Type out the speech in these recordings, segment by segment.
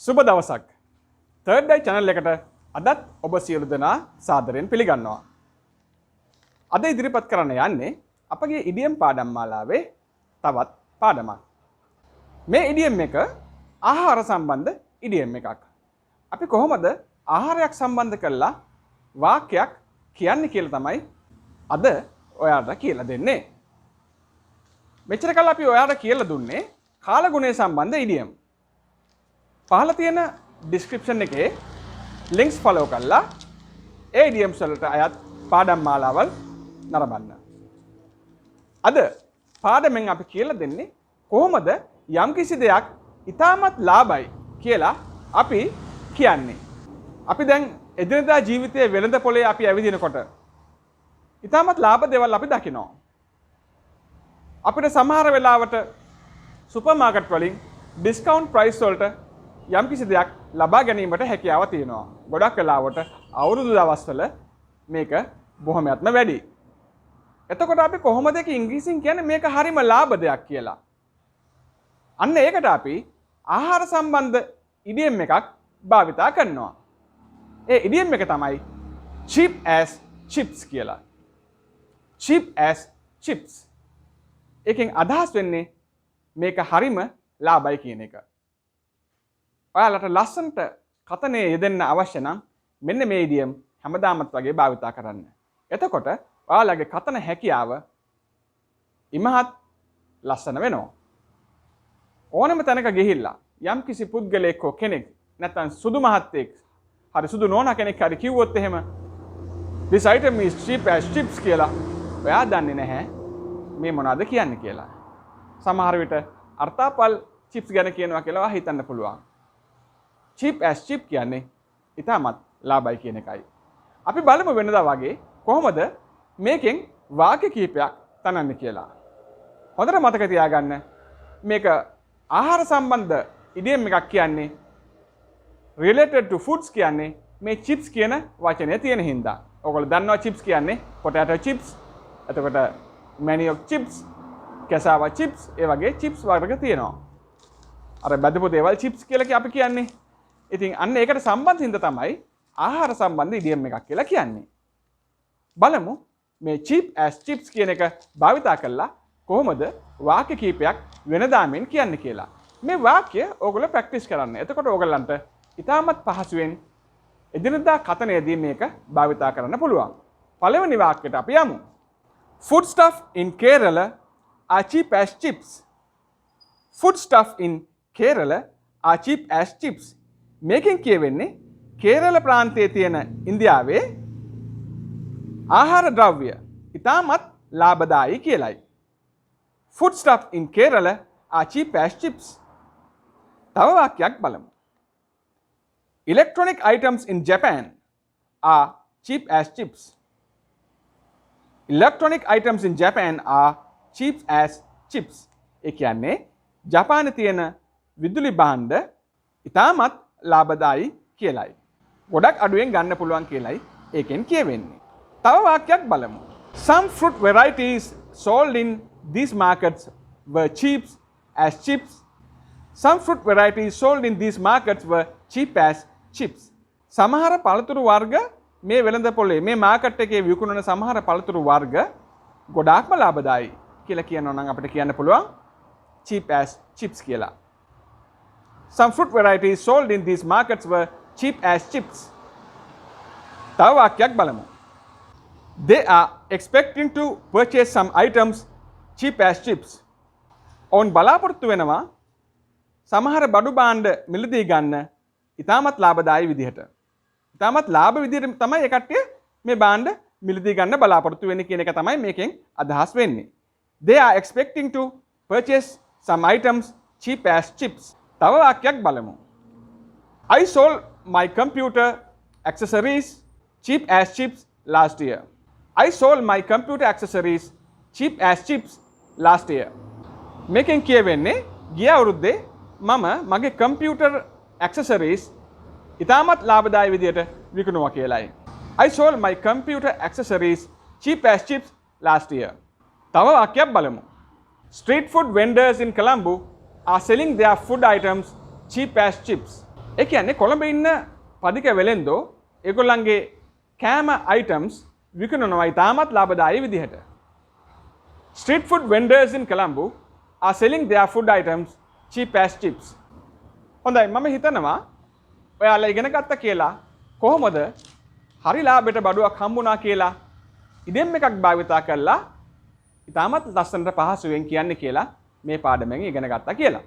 සුබ දවසක්. තර්ඩ් අයි channel එකට අදත් ඔබ සියලු දෙනා සාදරයෙන් පිළිගන්නවා. අද ඉදිරිපත් කරන්න යන්නේ අපගේ ඉඩියම් පාඩම් මාලාවේ තවත් පාඩමක්. මේ ඉඩියම් එක ආහාර සම්බන්ධ ඉඩියම් එකක්. අපි කොහොමද ආහාරයක් සම්බන්ධ කරලා වාක්‍යයක් කියන්නේ කියලා තමයි අද ඔයාලට කියලා දෙන්නේ. මෙච්චර කල් අපි ඔයාලට කියලා දුන්නේ කාලගුණය සම්බන්ධ ඉඩියම්. පහළ තියෙන ඩිස්ක්‍රිප්ෂන් එකේ ලින්ක්ස් ෆලෝ කරලා ඒ ඉඩියම්ස් වලට අයත් පාඩම් මාලාවල් නරඹන්න. අද පාඩමෙන් අපි කියලා දෙන්නේ කොහොමද යම්කිසි දෙයක් ඉතාමත් ලාභයි කියලා අපි කියන්නේ. අපි දැන් එදිනදා ජීවිතයේ වෙළඳ පොලේ අපි ඇවිදිනකොට ඉතාමත් ලාභ දේවල් අපි දකිනවා. අපිට සමහර වෙලාවට සුපර් මාකට් වලින් ඩිස්කවුන්ට් ප්‍රයිස් වලට යම්කිසි දෙයක් ලබා ගැනීමට හැකියාව තියෙනවා. ගොඩක් වෙලාවට අවුරුදු දවස්වල මේක බොහොමයක්ම වැඩි. එතකොට අපි කොහොමද ඒක ඉංග්‍රීසියෙන් කියන්නේ මේක හරිම ලාභ දෙයක් කියලා. අන්න ඒකට අපි ආහාර සම්බන්ධ ඉඩියම් එකක් භාවිතා කරනවා. ඒ ඉඩියම් එක තමයි cheap as chips කියලා. cheap as chips. එකෙන් අදහස් වෙන්නේ මේක හරිම ලාභයි කියන එක. ඔයාලට ලස්සනට කතනේ යෙදෙන්න අවශ්‍ය නම් මෙන්න මේ ඉඩියම් හැමදාමත් වගේ භාවිතා කරන්න. එතකොට ඔයාලගේ කතන හැකියාව ඉමහත් ලස්සන වෙනවා. ඕනම තැනක ගිහිල්ලා යම් කිසි පුද්ගලයෙක් හෝ කෙනෙක් නැත්නම් සුදු මහත්තයෙක් හරි සුදු නෝනා කෙනෙක් හරි කිව්වොත් එහෙම this item is cheap as chips කියලා ඔයා දන්නේ නැහැ මේ මොනවද කියන්නේ කියලා. සමහර විට අර්ථාපල් චිප්ස් ගැන කියනවා කියලා ඔයා හිතන්න පුළුවන්. cheap as chip කියන්නේ ඉතාමත් ලාභයි කියන එකයි. අපි බලමු වෙනදා වගේ කොහොමද මේකෙන් වාක්‍ය කීපයක් තනන්නේ කියලා. හොඳට මතක තියාගන්න මේක ආහාර සම්බන්ධ ඉඩියම් එකක් කියන්නේ related to foods කියන්නේ මේ chips කියන වචනේ තියෙන හින්දා. ඔයගොල්ලෝ දන්නවා chips කියන්නේ potato chips, එතකොට manioc chips, cassava chips, ඒ වගේ chips වර්ග තියෙනවා. අර බදපු දේවල් chips කියලා අපි කියන්නේ. ඉතින් අන්න ඒකට සම්බන්ධ හින්දා තමයි ආහාර සම්බන්ධ ඉඩියම් එකක් කියලා කියන්නේ. බලමු මේ cheap as chips කියන එක භාවිතා කරලා කොහොමද වාක්‍ය කීපයක් වෙනදාමින් කියන්නේ කියලා. මේ වාක්‍ය ඕගොල්ලෝ ප්‍රැක්ටිස් කරන්න. එතකොට ඕගොල්ලන්ට ඉතාමත් පහසුවෙන් එදිනදා කතනයේදී මේක භාවිතා කරන්න පුළුවන්. පළවෙනි වාක්‍යයට අපි යමු. Food stuff in Kerala are cheap as chips. Food stuff in Kerala are cheap as chips. මේකෙන් කියවෙන්නේ කේරළ ප්‍රාන්තයේ තියෙන ඉන්දියාවේ ආහාර ද්‍රව්‍ය ඉතාමත් ලාභදායී කියලයි. Food stuff in Kerala are cheap as chips. තව වාක්‍යයක් බලමු. Electronic items in Japan are cheap as chips. Electronic items in Japan are cheap as chips. ඒ කියන්නේ ජපානයේ තියෙන විදුලි භාණ්ඩ ඉතාමත් ලාභදායී කියලයි. ගොඩක් අඩුවෙන් ගන්න පුළුවන් කියලයි ඒකෙන් කියවෙන්නේ. තව වාක්‍යයක් බලමු. Some fruit varieties sold in these markets were cheap as chips. Some fruit varieties sold in these markets were cheap as chips. සමහර පළතුරු වර්ග මේ වෙළඳ පොලේ මේ මාකට් එකේ විකුණන සමහර පළතුරු වර්ග ගොඩාක්ම ලාභදායී කියලා කියනවා නම් අපිට කියන්න පුළුවන් cheap as chips කියලා. Some fruit varieties sold in these markets were cheap as chips. තව වාක්‍යයක් බලමු. They are expecting to purchase some items cheap as chips. ඔවුන් බලාපොරොත්තු වෙනවා සමහර බඩු භාණ්ඩ මිලදී ගන්න ඉතාමත් ලාභදායී විදිහට. ඉතාමත් ලාභ විදිහට තමයි ඒ කට්ටිය මේ භාණ්ඩ මිලදී ගන්න බලාපොරොත්තු වෙන්නේ කියන එක තමයි මේකෙන් අදහස් වෙන්නේ. They are expecting to purchase some items cheap as chips. තව වාක්‍යයක් බලමු. I sold my computer accessories cheap as chips last year. I sold my computer accessories cheap as chips last year. මේකෙන් කියවෙන්නේ ගිය අවුරුද්දේ මම මගේ computer accessories ඉතාමත් ලාභදායී විදියට විකුණුවා කියලායි. I sold my computer accessories cheap as chips last year. තව වාක්‍යයක් බලමු. Street food vendors in Colombo are selling their food items cheap as chips. ඒ කියන්නේ කොළඹ ඉන්න පදික වෙලෙන්දෝ ඒගොල්ලන්ගේ කෑම items විකුණනවා ඉතාමත් ලාභදායී විදිහට. Street food vendors in Colombo are selling their food items cheap as chips. හොඳයි මම හිතනවා ඔයාලා ඉගෙන ගත්ත කියලා කොහොමද හරි ලාභයට බඩුවක් හම්බුණා කියලා ඉඩම් එකක් භාවිතා කරලා ඉතාමත් ලස්සනට පහසුවෙන් කියන්නේ කියලා මේ පාඩමෙන් ඉගෙන ගත්තා කියලා.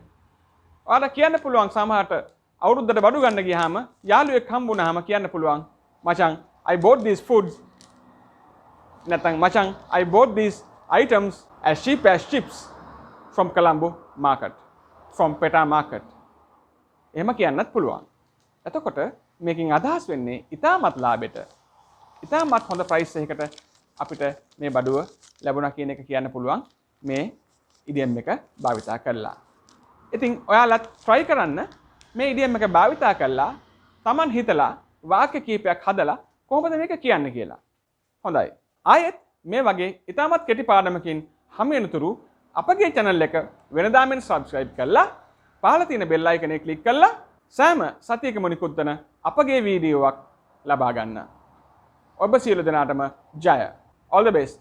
ඔයාලා කියන්න පුළුවන් සමහරට අවුරුද්දට බඩු ගන්න ගියාම යාළුවෙක් හම්බුනහම කියන්න පුළුවන් මචං I bought these foods නැත්නම් මචං I bought these items as cheap as chips from Colombo market from Peta market. එහෙම කියන්නත් පුළුවන්. එතකොට මේකෙන් අදහස් වෙන්නේ ඉතාමත් ලාභෙට ඉතාමත් හොඳ ප්‍රයිස් එකකට අපිට මේ බඩුව ලැබුණා කියන එක කියන්න පුළුවන් මේ ඉඩියම් එක භාවිතා කරලා. ඉතින් ඔයාලත් try කරන්න මේ ඉඩියම් එක භාවිතා කරලා Taman හිතලා වාක්‍ය කීපයක් හදලා කොහොමද මේක කියන්නේ කියලා. හොඳයි. ආයෙත් මේ වගේ ඉතාමත් කෙටි පාඩමකින් හමු වෙනතුරු අපගේ channel එක වෙනදාමින් subscribe කරලා පහළ තියෙන bell icon එක click කරලා සෑම සතියකම නිකුත්වන අපගේ වීඩියෝවක් ලබා ගන්න. ඔබ සියලු දෙනාටම ජය. All the best.